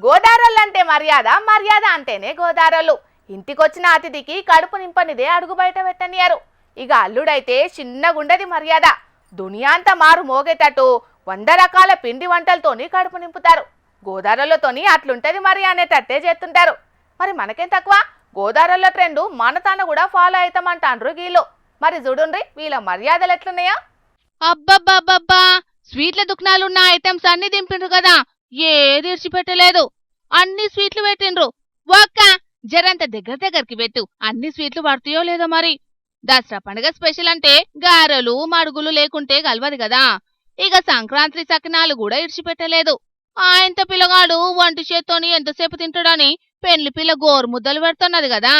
గోదారొల్లంటే మర్యాద, మర్యాద అంటేనే గోదారొల్లు. ఇంటికొచ్చిన అతిథికి కడుపు నింపనిదే అడుగు బయట పెట్టనియారు. ఇక అల్లుడైతే చిన్నగుండది మర్యాద. దునియాంతా మారు మోగేటట్టు 100 రకాల పిండి వంటలతోని కడుపు నింపుతారు. గోదారొల్లతోని అట్లుంటది మరి అనేటట్టే చేస్తుంటారు. మరి మనకేం తక్కువ? గోదారొల్ల ట్రెండ్ మన తాన కూడా ఫాలో అవుతామంటాండ్రు వీళ్ళు. మరి చూడుండ్రి వీళ్ళ మర్యాదలు ఎట్లున్నాయా. అబ్బబ్బబ్బబ్బా, స్వీట్ల దుకాణాలున్న ఐటమ్స్ అన్ని దింపిండ్రు కదా, ఏది ఇడిచిపెట్టలేదు. అన్ని స్వీట్లు పెట్టిండ్రు. ఒక్క జరంత దగ్గరికి పెట్టు, అన్ని స్వీట్లు పడతాయో లేదో మరి. దసరా పండుగ స్పెషల్ అంటే గారెలు మడుగులు లేకుంటే గలవదు కదా. ఇక సంక్రాంతి సకినాలు కూడా ఇడిచిపెట్టలేదు. ఆయనతో పిల్లగాడు వంటి చేత్తోని ఎంతసేపు తింటాడని పెళ్లి పిల్ల గోరు ముద్దలు పెడుతున్నది కదా.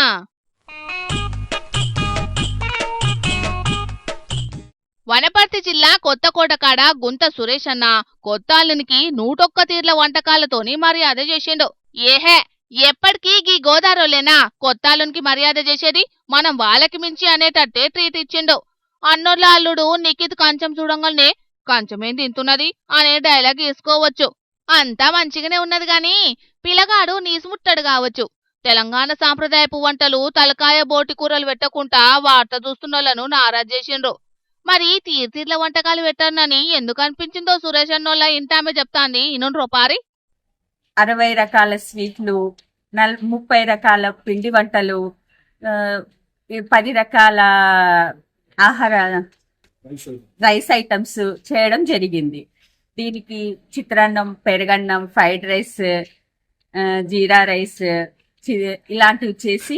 వనపర్తి జిల్లా కొత్తకోట కాడ గుంత సురేష్ అన్న కొత్త అల్లునికి 101 తీర్ల వంటకాలతోని మర్యాద చేసిండు. ఏహే, ఎప్పటికీ గీ గోదారోలేనా కొత్త అల్లునికి మర్యాద చేసేది? మనం వాళ్ళకి మించి అనేటట్టే ట్రీట్ ఇచ్చిండు. అన్నోళ్ళ అల్లుడు నిఖిత్ కంచం చూడంగానే కంచమేం తింటున్నది అనే డైలాగ్ వేసుకోవచ్చు. అంతా మంచిగానే ఉన్నది గాని పిల్లగాడు నీసుముట్టాడు కావచ్చు. తెలంగాణ సాంప్రదాయపు వంటలు తలకాయ బోటి కూరలు పెట్టకుండా వార్త చూస్తున్నోళ్లను నారాజ్ చేసిండ్రు. మరి తీర్తీర్ల వంటకాలు పెట్టానని ఎందుకు అనిపించిందో సురేష్ అన్నోళ్ళ ఇంటామె చెప్తాంది. ఇనుండ్రో పారి. 60 రకాల స్వీట్లు, 30 రకాల పిండి వంటలు, 10 రకాల ఆహార రైస్ ఐటమ్స్ చేయడం జరిగింది. దీనికి చిత్రాన్నం, పెరుగన్నం, ఫ్రైడ్ రైస్, జీరా రైస్ ఇలాంటివి చేసి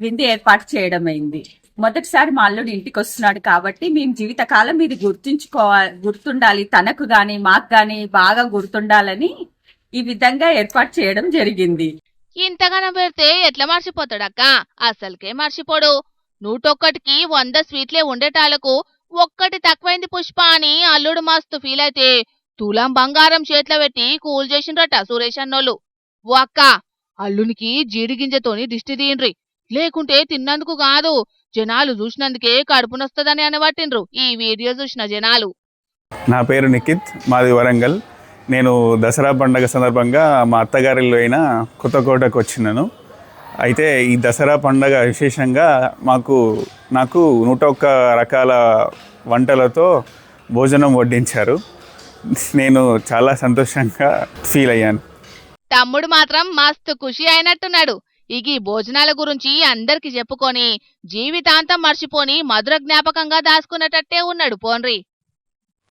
విందు ఏర్పాటు చేయడం అయింది. మొదటిసారి మా అల్లుడు ఇంటికి వస్తున్నాడు కాబట్టి మేము జీవితకాలం ఇది గుర్తుండాలి, తనకు గాని మాకు గాని బాగా గుర్తుండాలని ఈ విధంగా ఏర్పాటు చేయడం జరిగింది. ఇంతగానం పెడితే ఎట్లా మర్చిపోతాడక్క? అసలుకే మర్చిపోడు. 101కి 100 స్వీట్లే ఉండేటాలకు ఒక్కటి తక్కువైంది పుష్ప అని అల్లుడు మస్తు ఫీల్ అయితే తులం బంగారం చేతిలో పెట్టి కూల్ చేసిండ్రట సురేష్ అన్నోళ్ళు. ఓ అక్క, అల్లునికి జీడిగింజతోని దిష్టి తీయండ్రి, లేకుంటే తిన్నందుకు కాదు జనాలు చూసినందుకే కడుపునొస్తదని అనబట్టిండ్రు ఈ వీడియో చూసిన జనాలు. నా పేరు నిఖిత్, మాది వరంగల్. నేను దసరా పండుగ సందర్భంగా మా అత్తగారిలో అయిన కొత్తకోటకు వచ్చినాను. అయితే ఈ దసరా పండుగ విశేషంగా నాకు 101 రకాల వంటలతో భోజనం వడ్డించారు. నేను చాలా సంతోషంగా ఫీల్ అయ్యాను. తమ్ముడు మాత్రం మస్తు ఖుషి అయినట్టున్నాడు. ఇక ఈ భోజనాల గురించి అందరికి చెప్పుకొని జీవితాంతం మర్చిపోని మధుర జ్ఞాపకంగా దాచుకున్నట్టే ఉన్నాడు పోన్రి.